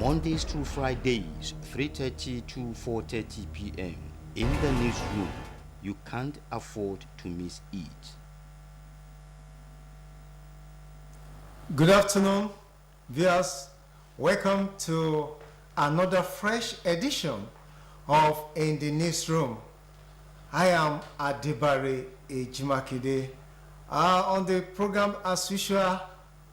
Mondays through Fridays, 3:30 to 4:30 p.m. in the newsroom. You can't afford to miss it. Good afternoon, viewers. Welcome to another fresh edition of In the Newsroom. I am Adebare Ejimakide. On the program, as usual,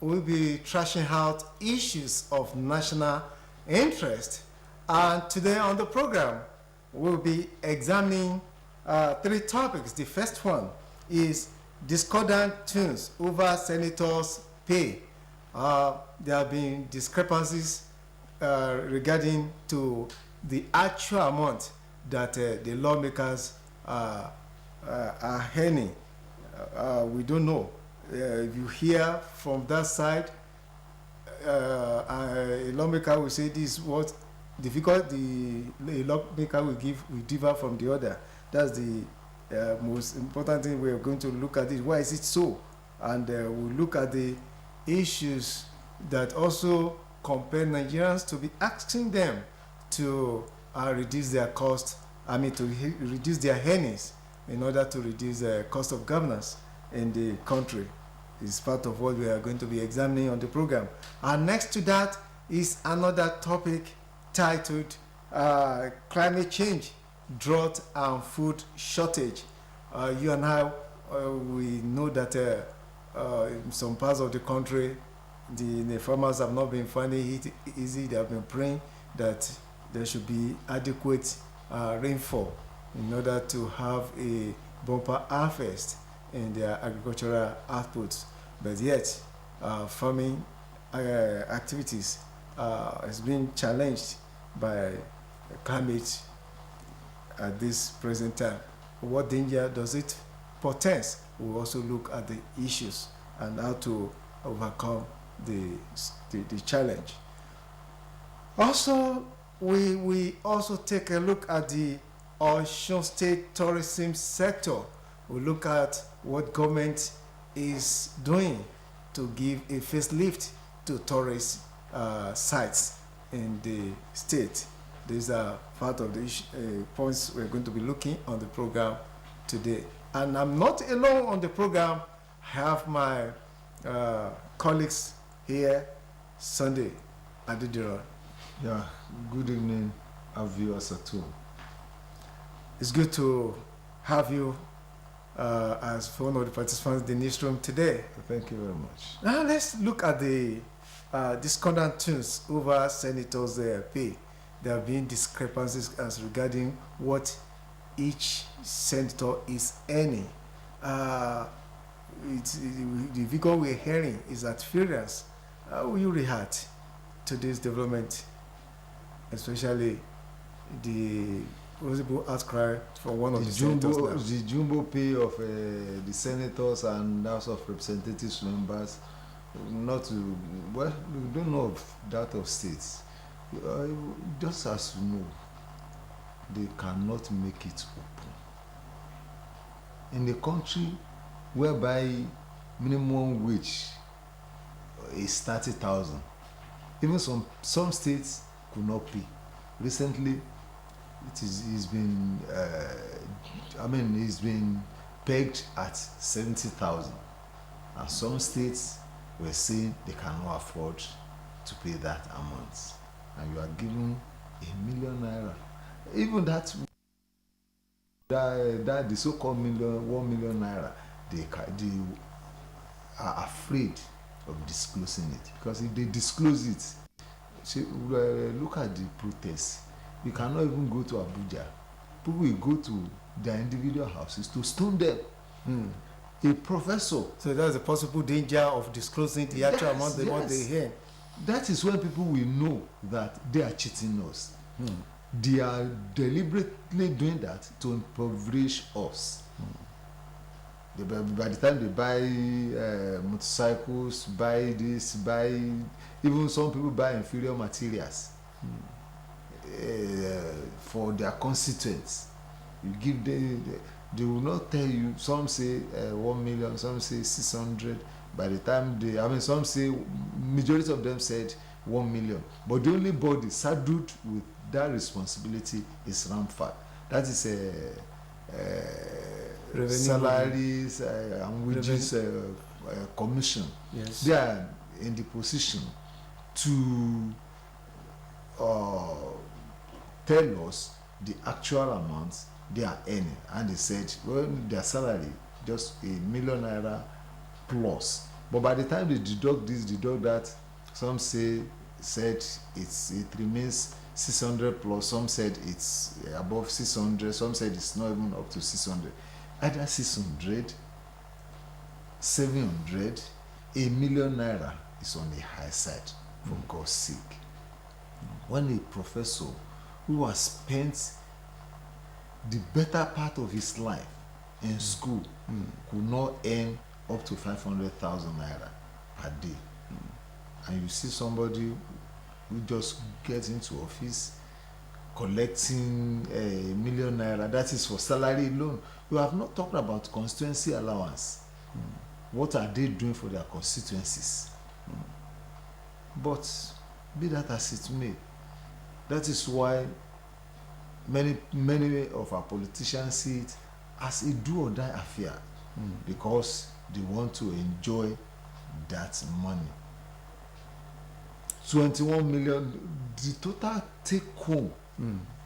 we'll be trashing out issues of national interest. And today on the program, we'll be examining three topics. The first one is discordant tunes over senators' pay. There have been discrepancies regarding to the actual amount that the lawmakers are earning. We don't know. If you hear from that side, a lawmaker will say this is what difficult the lawmaker will differ from the other. That's the most important thing we're going to look at. It. Why is it so? And we'll look at the issues that also compel Nigerians to be asking them to reduce their cost, to reduce their earnings in order to reduce the cost of governance in the country. Is part of what we are going to be examining on the program. And next to that is another topic titled Climate Change, Drought and Food Shortage. You and I, we know that in some parts of the country, the farmers have not been finding it easy. They have been praying that there should be adequate rainfall in order to have a bumper harvest in their agricultural outputs. But yet, farming activities has been challenged by climate at this present time. What danger does it portend? We'll also look at the issues and how to overcome the challenge. Also, we also take a look at the Osun State tourism sector. We look at what government is doing to give a facelift to tourist sites in the state. These are part of the points we're going to be looking on the program today. And I'm not alone on the program. I have my colleagues here. Sunday Adedira. Yeah, good evening, our viewers at home. It's good to have you as one of the participants in the newsroom today. Thank you very much. Now let's look at the discordant tunes over senators' pay. There have been discrepancies as regarding what each senator is earning. The figure we're hearing is at variance. How will you react to this development, especially the possible outcry from one of the senators now? The jumbo pay of the senators and House of Representatives members, we don't know of that of states. Just as you know, they cannot make it open. In the country whereby minimum wage is 30,000, even some states could not pay. Recently, it's been pegged at 70,000, and some states were saying they cannot afford to pay that amount, and you are giving ₦1 million. Even that the so-called 1 million naira, they are afraid of disclosing it, because if they disclose it, look at the protests. You cannot even go to Abuja. People will go to their individual houses to stone them. A professor. So there's a possible danger of disclosing the actual amount they want they earn. That is when people will know that they are cheating us. They are deliberately doing that to impoverish us. By the time they buy motorcycles, buy this, even some people buy inferior materials for their constituents. You give them, they will not tell you. Some say 1 million, some say 600. By the time some say, majority of them said 1 million. But the only body saddled with that responsibility is RAMFAC. That is salaries and wages commission. Yes. They are in the position to tell us the actual amount they are earning, and they said, well, their salary just ₦1 million plus. But by the time they deduct this, deduct that, some said it remains 600 plus, some said it's above 600, some said it's not even up to 600. Either 600, 700, ₦1 million is on the high side, for God's sake. When a professor who has spent the better part of his life in school could not earn up to 500,000 naira per day, and you see somebody who just gets into office collecting ₦1 million, that is for salary alone. You have not talked about constituency allowance. What are they doing for their constituencies? But be that as it may, that is why many of our politicians see it as a do or die affair, because they want to enjoy that money. 21 million, the total take home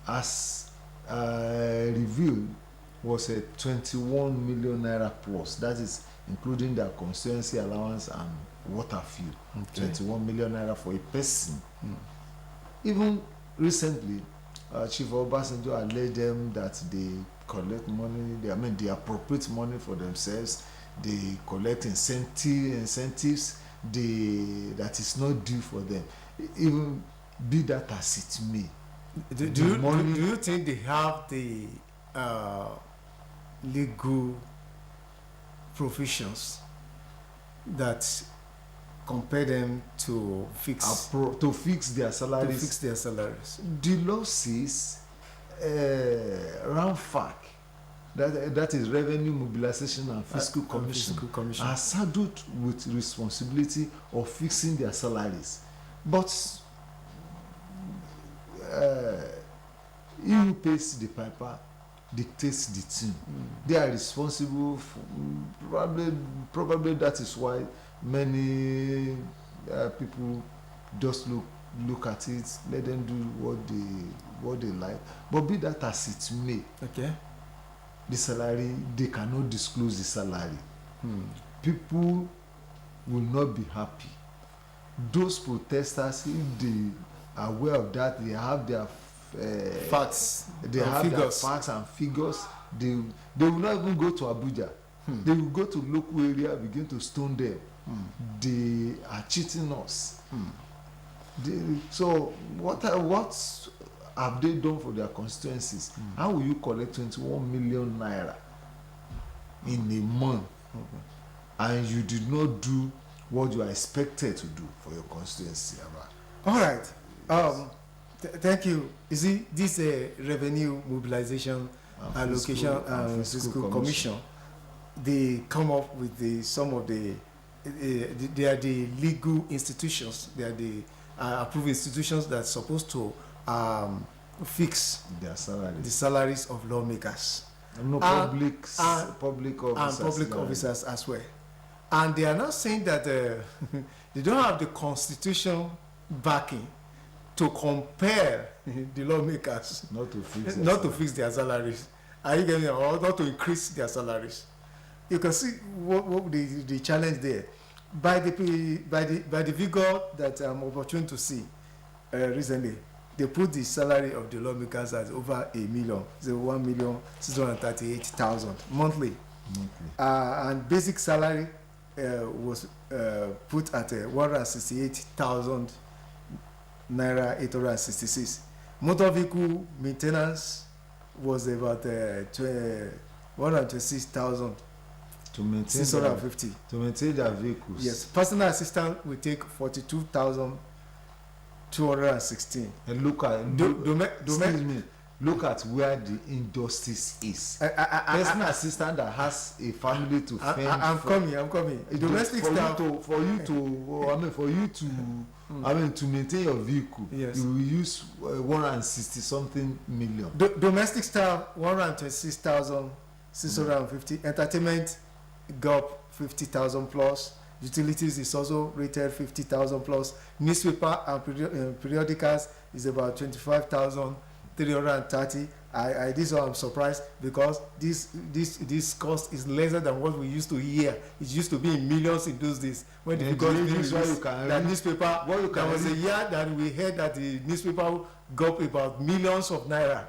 as revealed was a 21 million naira plus. That is including their constituency allowance and water fuel. Okay. 21 million naira for a person. Even recently, Chief Obasanjo alleged them that they collect money, they appropriate money for themselves, they collect incentives that is not due for them. Even be that as it may. Do you think they have the legal provisions that compel them to fix their salaries? The law says RAMFAC, that is Revenue Mobilization and Fiscal Commission, are saddled with responsibility of fixing their salaries. But he who pays the piper dictates the tune. They are responsible for, probably that is why many people just look at it, let them do what they like. But be that as it may, okay, the salary, they cannot disclose the salary. People will not be happy. Those protesters, if they are aware of that, they have their facts. They have figures. Their facts and figures. They will not even go to Abuja. They will go to local area, begin to stone them. They are cheating us. So what have they done for their constituencies? How will you collect 21 million naira in a month, and you did not do what you are expected to do for your constituency? All right. Thank you. You see, this Revenue Mobilization Allocation and Fiscal Commission, they come up with some of the they are the legal institutions. They are the approved institutions that are supposed to fix their salaries. The salaries of lawmakers. No public officers. And public officers as well. And they are not saying that they don't have the constitution backing to compare the lawmakers not to fix their salaries. Are you getting it? Or not to increase their salaries? You can see what the challenge there. By the figure that I'm opportune to see recently, they put the salary of the lawmakers as over $1 million, 1,638,000 monthly. And basic salary was put at 168,000 naira 866. Motor vehicle maintenance was about 126,000 to maintain 650 to maintain their vehicles. Yes, personal assistant will take 42,216. And look at where the injustice is. Personal assistant that has a family to fend. I'm coming. Domestic staff for you to I mean, to maintain your vehicle, Yes. you will use 160 something million. Domestic staff 126,650. Entertainment go up 50,000 plus. Utilities is also rated 50,000 plus. Newspaper and periodicals is about 25,330. This one I'm surprised because this cost is lesser than what we used to hear. It used to be in millions in those days when the figures being released. That newspaper, there was a year that we heard that the newspaper got up about millions of naira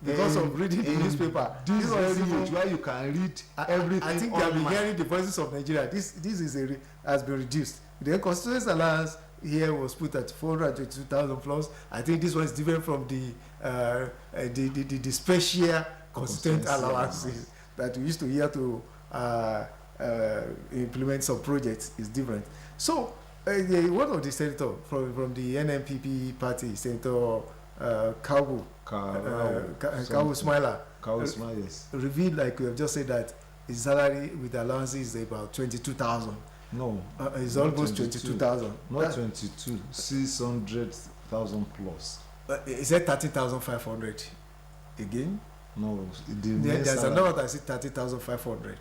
because of reading the newspaper. This very age where you can read everything. I think they have been hearing the voices of Nigeria. This is has been reduced. The constituency allowance here was put at 422,000 plus. I think this one is different from the special constituent allowances that we used to hear to implement some projects is different. So one of the senator from the NNPP party, Senator Kawu Smiler, yes. revealed, like we have just said, that his salary with allowances is about 22,000. No, it's almost 22,000. Not 22, 600,000 plus. Is that 30,500 again? No, there's another that says 30,500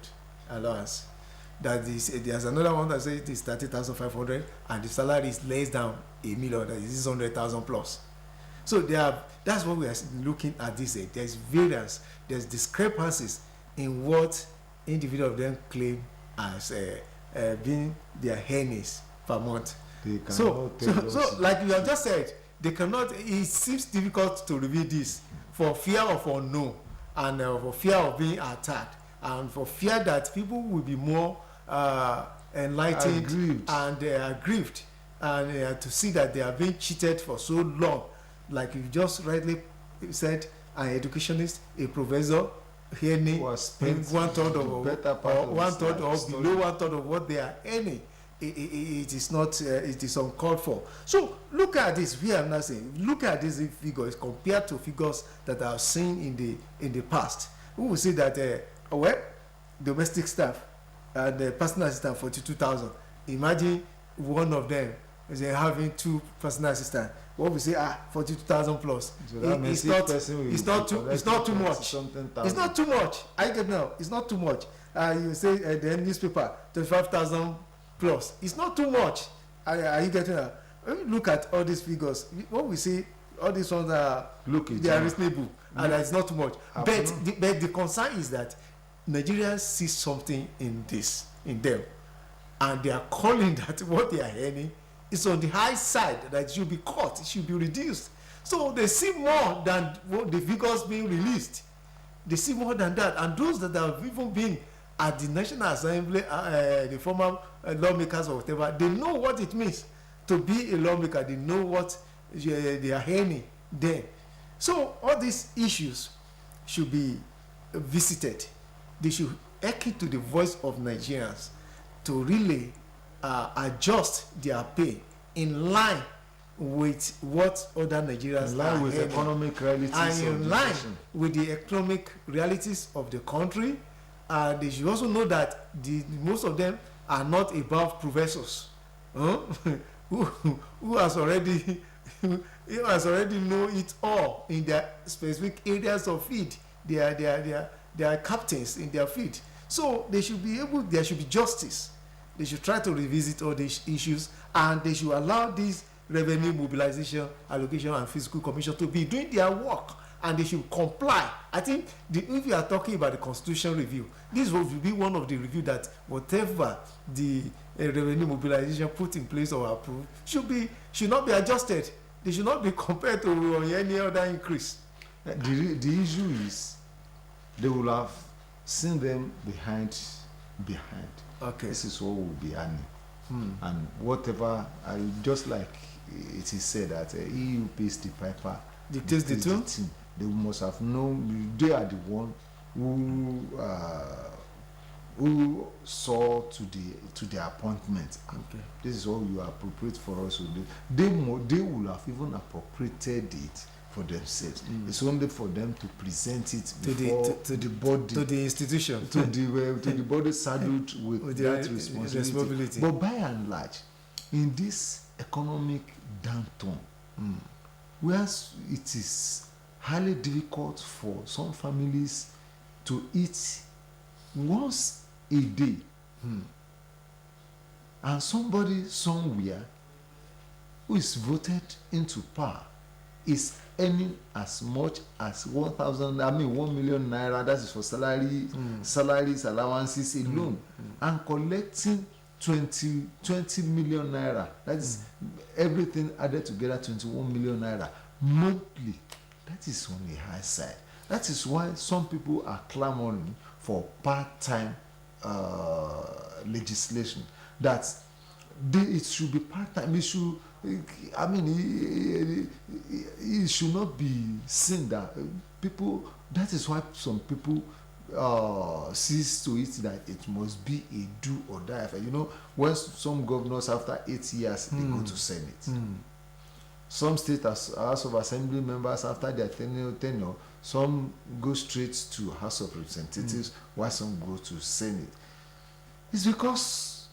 allowance. There's another one that says it is 30,500 and the salary is less than $1 million. That is 600,000 plus. So that's what we are looking at this day. There's variance, there's discrepancies in what individual of them claim as being their earnings per month. So like you have just said, they cannot. It seems difficult to reveal this for fear of unknown and for fear of being attacked and for fear that people will be more enlightened and aggrieved and to see that they are being cheated for so long. Like you just rightly said, an educationist, a professor, earning one third of what they are earning. It is not. It is uncalled for. So look at this. We are not saying. Look at these figures compared to figures that are seen in the past. We will see that domestic staff and personal assistant 42,000. Imagine one of them is having 2 personal assistants. What we say 42,000 plus. So it's not too much. It's not too much. I get now. It's not too much. You say the newspaper 25,000 plus. It's not too much. Are you getting that? When you look at all these figures, what we see, all these ones are reasonable and it's not too much. But the concern is that Nigerians see something in them, and they are calling that what they are earning is on the high side, that it should be cut, it should be reduced. So they see more than what the figures being released. They see more than that, and those that have even been at the National Assembly, the former lawmakers or whatever, they know what it means to be a lawmaker. They know what they are earning then. So all these issues should be visited. They should echo to the voice of Nigerians to really adjust their pay in line with what other Nigerians are with earning, economic realities and in line with the economic realities of the country. They should also know that most of them are not above professors who has already know it all in their specific areas of field. They are captains in their field. So they should be able. There should be justice. They should try to revisit all these issues, and they should allow this revenue mobilization, allocation, and fiscal commission to be doing their work, and they should comply. I think if you are talking about the constitution review, this will be one of the review that whatever the revenue mobilization put in place or approved should not be adjusted. They should not be compared to any other increase. The issue is they will have seen them behind. Okay. This is what will be earning. And whatever, just like it is said that he who pays the piper dictates the tune. They must have known they are the one who saw to the appointment. Okay. This is what you appropriate for us to do. They will have even appropriated it for themselves. It's only for them to present it to the body, to the institution, to the body saddled with that responsibility. But by and large, in this economic downturn, where it is highly difficult for some families to eat once a day, and somebody somewhere who is voted into power is earning as much as 1 million naira, that is for salaries, allowances alone, and collecting 20 million naira, that is everything added together 21 million naira monthly. That is on the high side. That is why some people are clamoring for part-time legislation, that it should be part-time. It should, I mean, it should not be seen that people, that is why some people cease to it, that it must be a do or die affair. You know, when some governors after 8 years they go to Senate, some state House of Assembly members after their tenure, some go straight to House of Representatives, while some go to Senate. It's because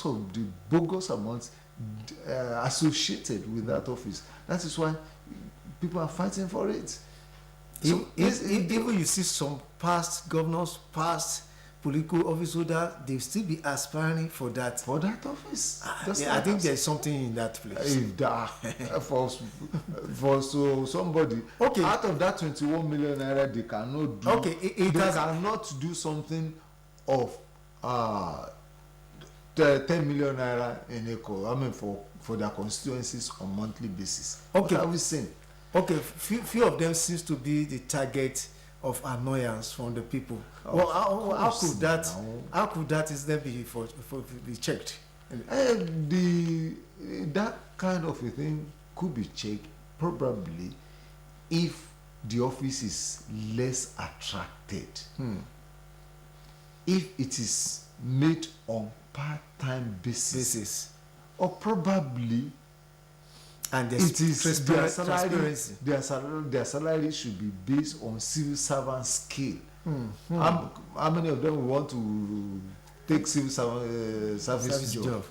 of the bogus amounts associated with that office. That is why people are fighting for it. So even you see some past governors, past political office holder, they still be aspiring for that office. I think there's something in that place. If that for so somebody, out of that 21 million naira, they cannot do. They cannot do something of 10 million naira in a for their constituencies on monthly basis. What are we saying? Few of them seems to be the target of annoyance from the people. Well, how could that instead be be checked? That kind of a thing could be checked probably if the office is less attracted. If it is made on part-time basis, or probably, and it is transparency. Their salary should be based on civil servant scale. How many of them want to take civil service job?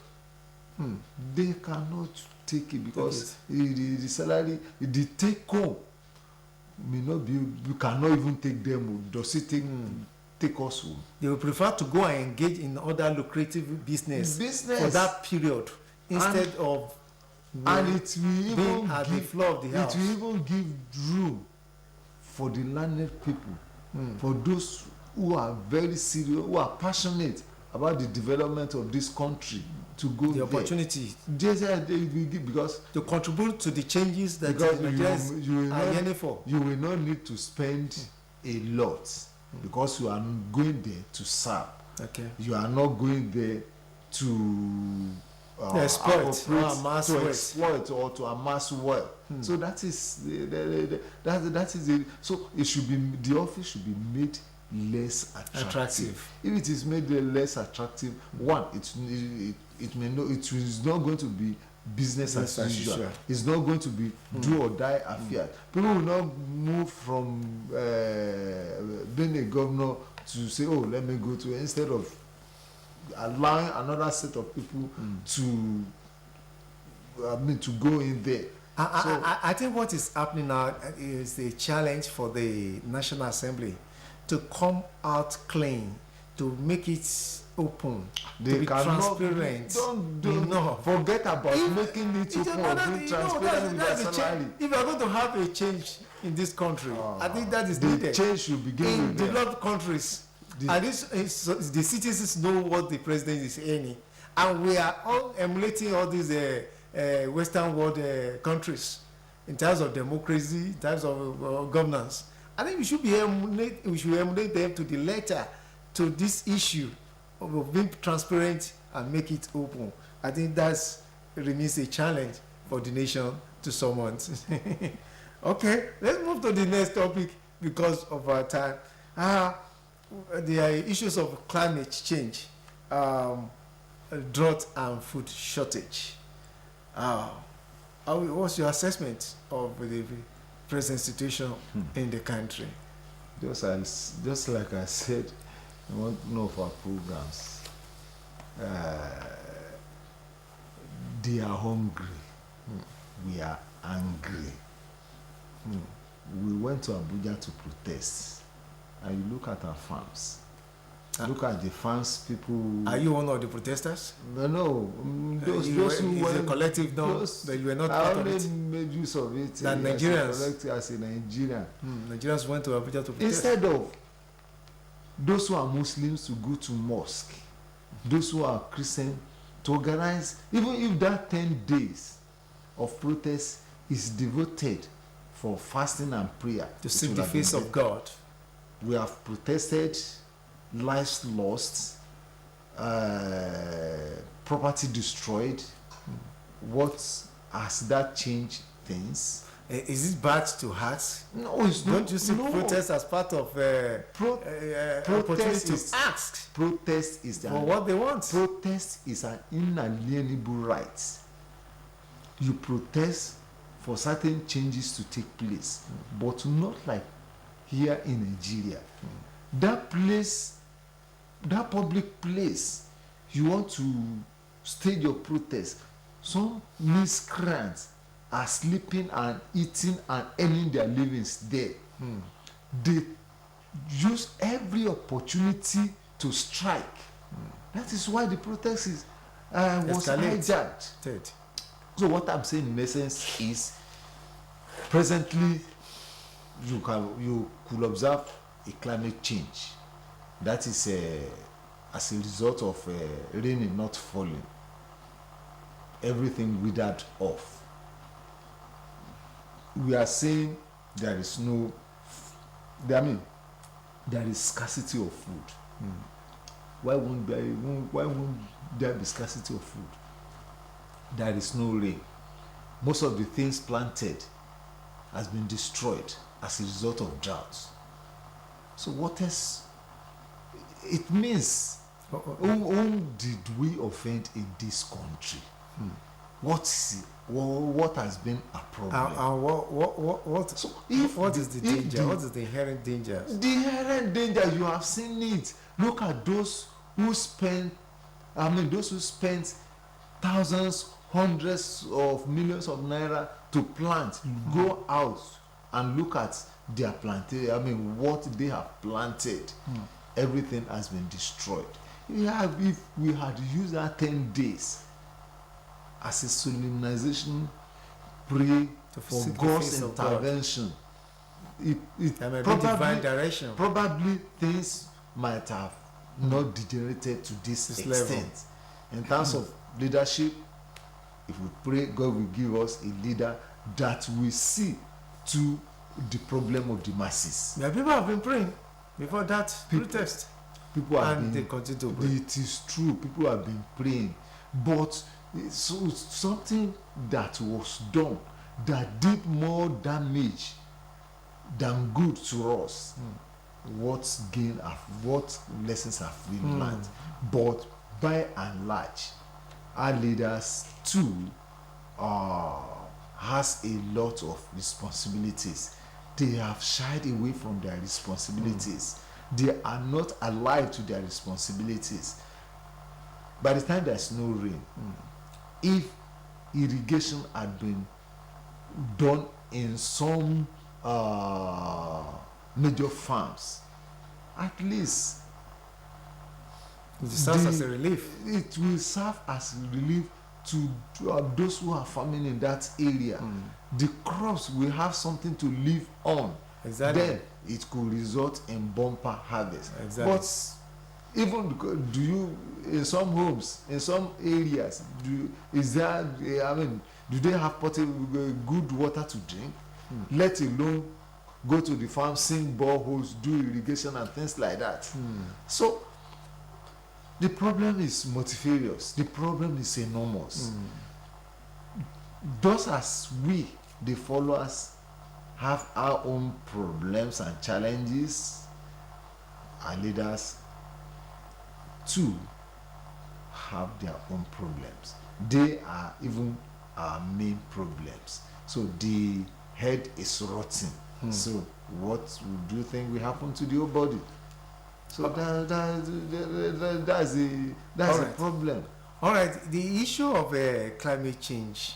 They cannot take it because the salary, the take home may not be. You cannot even take them. Does it take us home? They will prefer to go and engage in other lucrative business for that period instead of. And it will even at the floor of the house. It will even give room for the learned people, for those who are very serious, who are passionate about the development of this country, to go the opportunity. They will give, because to contribute to the changes that Nigerians are yearning for. You will not need to spend a lot because you are going there to serve. You are not going there to exploit or to amass wealth. So that is that is it. So it should be, the office should be made less attractive. If it is made less attractive, one, it is not going to be business as usual. It's not going to be do or die affair. People will not move from being a governor to say, oh, let me go to, instead of allowing another set of people to go in there. I think what is happening now is a challenge for the National Assembly to come out clean, to make it open, to be transparent. Don't forget about making it open, being transparent with their salary. If you are going to have a change in this country, I think that is needed. The change should begin in developed countries. At least the citizens know what the president is earning, and we are all emulating all these Western world countries in terms of democracy, in terms of governance. I think we should emulate them to the letter to this issue of being transparent and make it open. I think that remains a challenge for the nation to surmount. Okay, let's move to the next topic because of our time. There are issues of climate change, drought and food shortage. What's your assessment of the present situation in the country? Just like I said in one of our programs, They are hungry. We are angry. We went to Abuja to protest. And you look at our farms. Look at the farms people. Are you one of the protesters? No. Those who were a collective, no, that you were not part of it. I only made use of it. That Nigerians. As a Nigerian. Nigerians went to Abuja to protest. Instead of those who are Muslims to go to mosque, those who are Christian to organize, even if that 10 days of protest is devoted for fasting and prayer to seek the face of God. We have protested, lives lost, property destroyed. What has that changed things? Is it bad to heart? No, it's not. Don't you see protest as part of protest to is ask protest is for what they want? Protest is an inalienable right. You protest for certain changes to take place, but not like here in Nigeria. That place, that public place, you want to stage your protest. Some miscreants are sleeping and eating and earning their livings there. They use every opportunity to strike. That is why the protest was hijacked. So what I'm saying in essence is, presently you could observe a climate change. That is as a result of rain not falling. Everything withered off. We are saying there is scarcity of food. Why won't there be scarcity of food? There is no rain. Most of the things planted has been destroyed as a result of droughts. So what else? It means whom did we offend in this country? What has been a problem? What is the danger? What is the inherent danger? The inherent danger, you have seen it. Look at those who spend thousands, hundreds of millions of naira to plant. Go out and look at their plantation. What they have planted. Everything has been destroyed. If we had used that 10 days as a solemnization, pray for God's intervention. Divine direction. Probably things might have not degenerated to this extent. Level. In terms of leadership, if we pray, God will give us a leader that will see to the problem of the masses. Yeah, people have been praying before that protest. They continue to pray. It is true. People have been praying, but so something that was done that did more damage than good to us. What lessons have we learned? But by and large, our leaders too has a lot of responsibilities. They have shied away from their responsibilities. They are not alive to their responsibilities. By the time there's no rain, if irrigation had been done in some major farms, at least it serves as a relief. It will serve as relief to those who are farming in that area. The crops will have something to live on. Exactly. Then it could result in bumper harvest. Exactly. But even do you, in some homes, in some areas, do they have good water to drink? Let alone go to the farm, sink boreholes, do irrigation and things like that. So the problem is multifarious. The problem is enormous. Just as we, the followers, have our own problems and challenges, our leaders too have their own problems. They are even our main problems. So the head is rotten. So what do you think will happen to the whole body? So that's a problem. All right, the issue of climate change,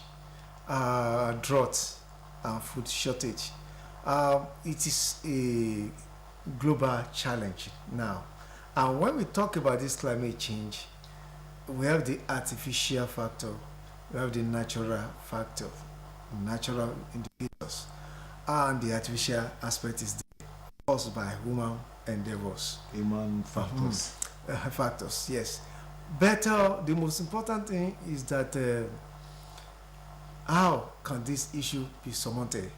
drought, and food shortage, it is a global challenge now. And when we talk about this climate change, we have the artificial factor, we have the natural factor, natural indicators, and the artificial aspect is caused by human endeavors. Human factors. Factors, yes. Better, the most important thing is that how can this issue be surmounted?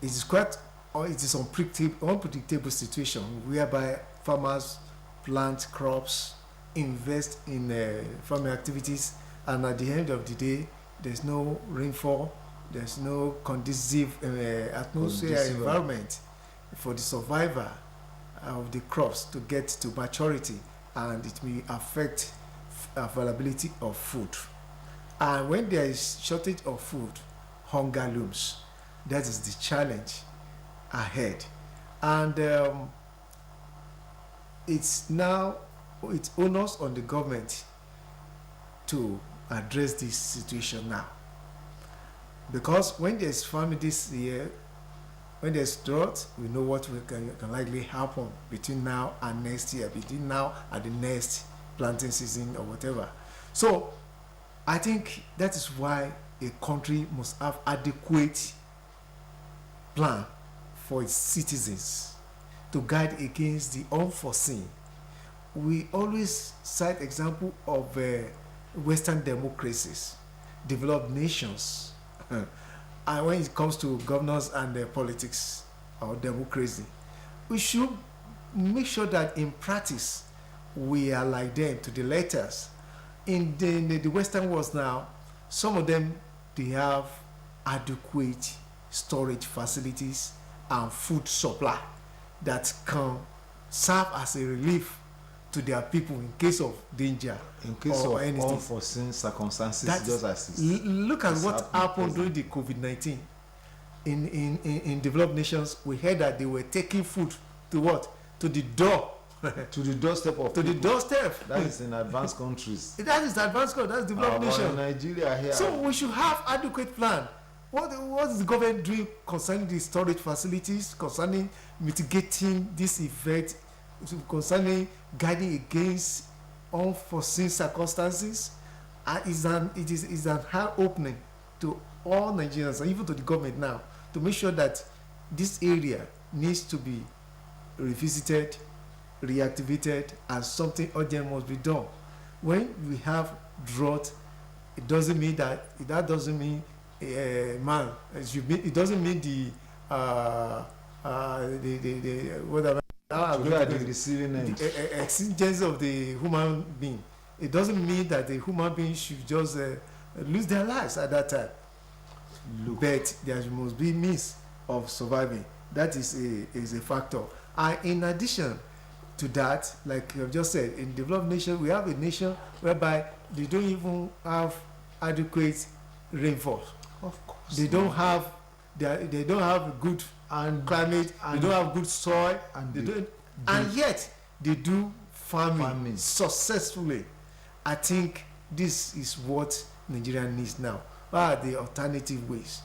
It is quite, or it is unpredictable situation whereby farmers plant crops, invest in farming activities, and at the end of the day, there's no rainfall, there's no conducive atmosphere environment for the survivor of the crops to get to maturity, and it may affect availability of food. And when there is shortage of food, hunger looms. That is the challenge ahead. And it's onus on the government to address this situation now. Because when there's famine this year, when there's drought, we know what can likely happen between now and next year, between now and the next planting season or whatever. So I think that is why a country must have adequate plan for its citizens to guard against the unforeseen. We always cite example of Western democracies, developed nations, and when it comes to governance and politics or democracy, we should make sure that in practice we are like them to the letters. In the Western world now, some of them, they have adequate storage facilities and food supply that can serve as a relief to their people in case of danger, in case or of anything. unforeseen circumstances. That's, just as look at what happened during the COVID-19 in developed nations. We heard that they were taking food to what? To the door. To the doorstep of to people. the doorstep. That is in advanced countries. That is advanced countries. That's developed nation. In Nigeria here. So we should have adequate plan. What is the government doing concerning the storage facilities, concerning mitigating this effect, concerning guiding against unforeseen circumstances? It is an eye opening to all Nigerians and even to the government now to make sure that this area needs to be revisited, reactivated, and something urgent must be done. When we have drought, it doesn't mean that doesn't mean man. It doesn't mean the whatever the receiving end. The existence of the human being. It doesn't mean that the human being should just lose their lives at that time. But there must be means of surviving. That is a factor. And in addition to that, like I've just said, in developed nations, we have a nation whereby they don't even have adequate rainfall. Of course. They don't have good climate. They don't have good soil. And yet they do farming successfully. I think this is what Nigeria needs now. What are the alternative ways?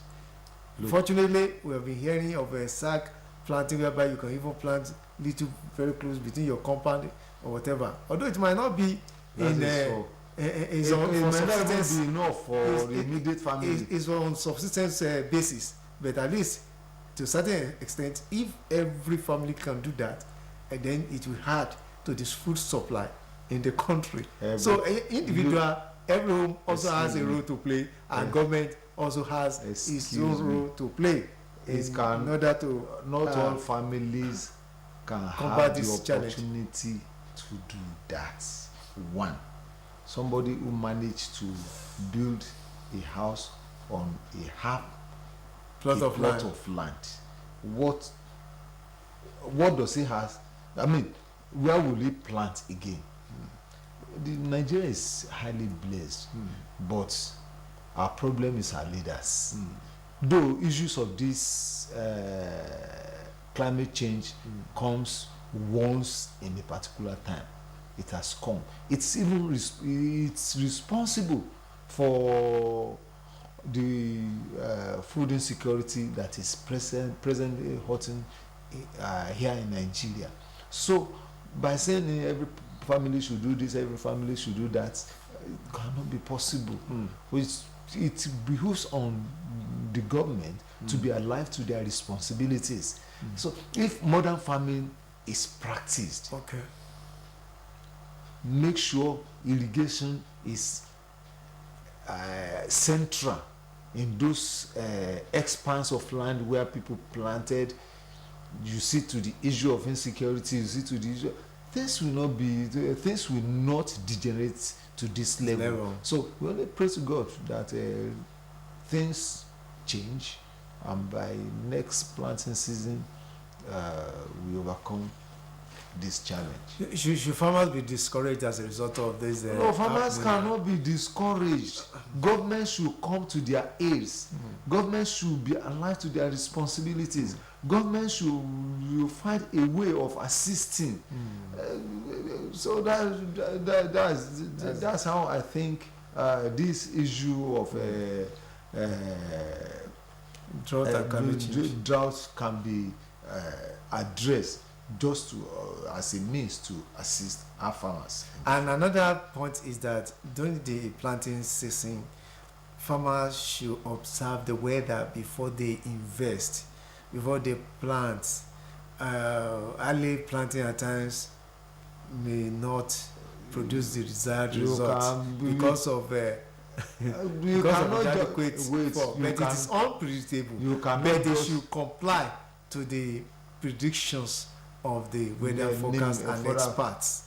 Fortunately, we have been hearing of a sack planting whereby you can even plant little very close between your compound or whatever. Although it might not be enough for the immediate family. It's on subsistence basis, but at least to a certain extent, if every family can do that, and then it will add to this food supply in the country. So individual, every home also has a role to play, and government also has its own role to play in order to not all families can have the opportunity to do that. One, somebody who managed to build a house on a half plot of land. What does he has? I mean, where will he plant again? Nigeria is highly blessed, but our problem is our leaders. Though issues of this climate change comes once in a particular time, it has come. It's even it's responsible for the food insecurity that is presently hurting here in Nigeria. So by saying every family should do this, every family should do that, it cannot be possible. Which it behooves on the government to be alive to their responsibilities. So if modern farming is practiced, Okay. make sure irrigation is central in those expanse of land where people planted. You see to the issue of insecurity, you see to the issue, things will not degenerate to this level. So we only pray to God that things change, and by next planting season we overcome this challenge. Should farmers be discouraged as a result of this? No, farmers cannot be discouraged. Government should come to their aids. Government should be alive to their responsibilities. Government should find a way of assisting. So that's how I think this issue of drought can be addressed, just to as a means to assist our farmers. And another point is that during the planting season, farmers should observe the weather before they invest, before they plant. Early planting at times may not produce the desired results because of inadequate but it is unpredictable. But they should comply to the predictions of the weather forecast and experts.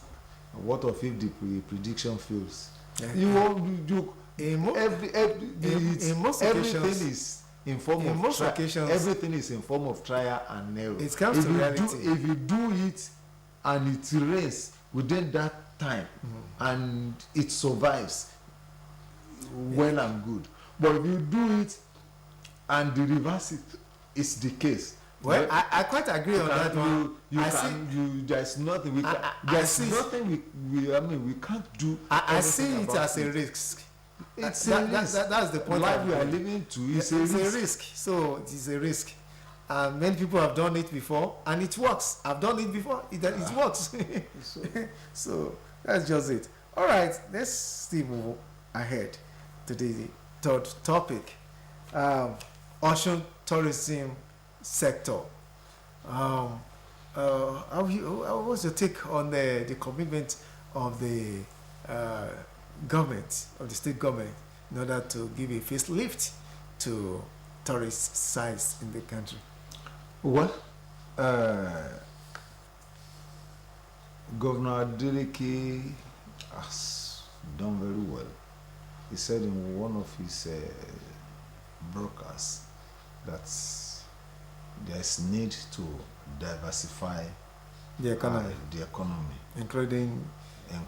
What of if the prediction fails? In most everything is in form of most occasions, everything is in form of trial and error. It comes to reality. If you do it and it rains within that time and it survives, well and good. But if you do it and the reverse is the case, well, I quite agree on that one. There's nothing we can. We can't do. I see it as a risk. It's that's the point. Life we are living to is a risk. So it is a risk. Many people have done it before, and it works. I've done it before. It works. So that's just it. All right, let's still move ahead to the third topic. Osun tourism sector. What's your take on the commitment of the government, of the state government, in order to give a facelift to tourist sites in the country? Well, Governor Adeleke has done very well. He said in one of his broadcasts that there is need to diversify the economy, including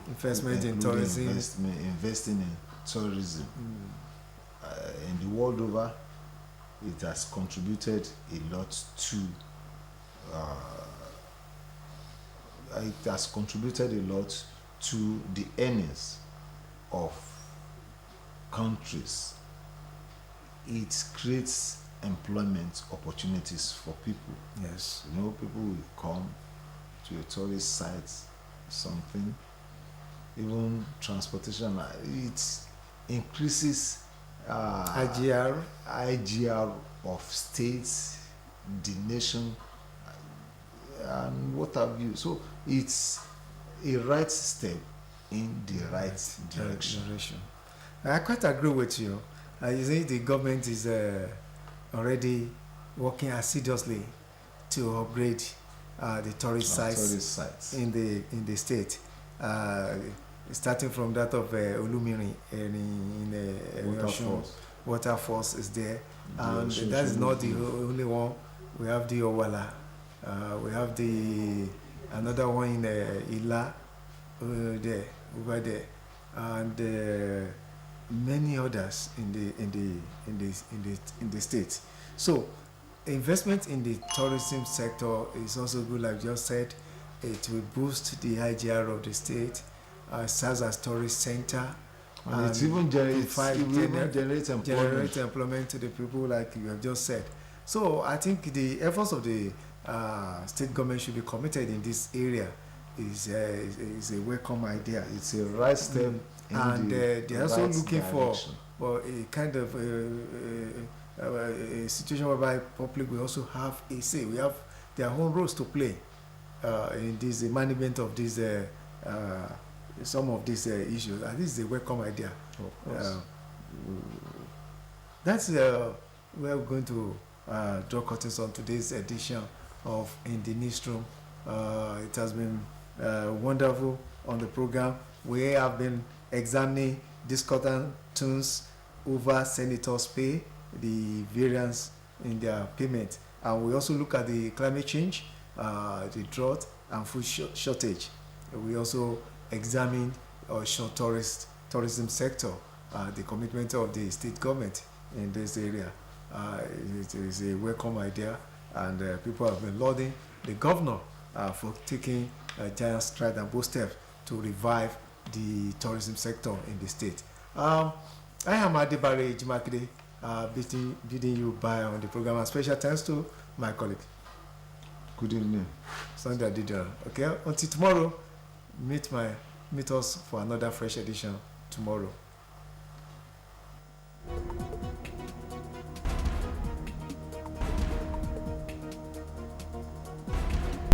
investment in tourism. Investing in tourism. In the world over, it has contributed a lot to the earnings of countries. It creates employment opportunities for people. Yes. People will come to a tourist site, something, even transportation. It increases IGR of states, the nation, and what have you. So it's a right step in the right direction. I quite agree with you. You think the government is already working assiduously to upgrade the tourist sites in the state, starting from that of Olumiri in waterfalls is there, and that is not the only one. We have the Owala, we have the another one in Ila over there, and many others in the state. So investment in the tourism sector is also good, like just said. It will boost the IGR of the state, serves as tourist center. And it even generates generate employment to the people, like you have just said. So I think the efforts of the state government should be committed in this area is a welcome idea. It's a right step, and they're also right looking direction. for a kind of a situation whereby public will also have a say. We have their own roles to play in this the management of these some of these issues, and this is a welcome idea. Of course. That's we're going to draw curtains on today's edition of In the Newsroom. It has been wonderful on the program. We have been examining discordant tunes over senators' pay, the variance in their payment, and we also look at the climate change, the drought, and food shortage. We also examine tourism sector, the commitment of the state government in this area. It is a welcome idea, and people have been lauding the governor for taking a giant stride and bold steps to revive the tourism sector in the state. I am Adebare Jimakide, bidding you bye on the program, and special thanks to my colleague. Good evening. Sunday Adidara. Okay, until tomorrow, meet us for another fresh edition tomorrow.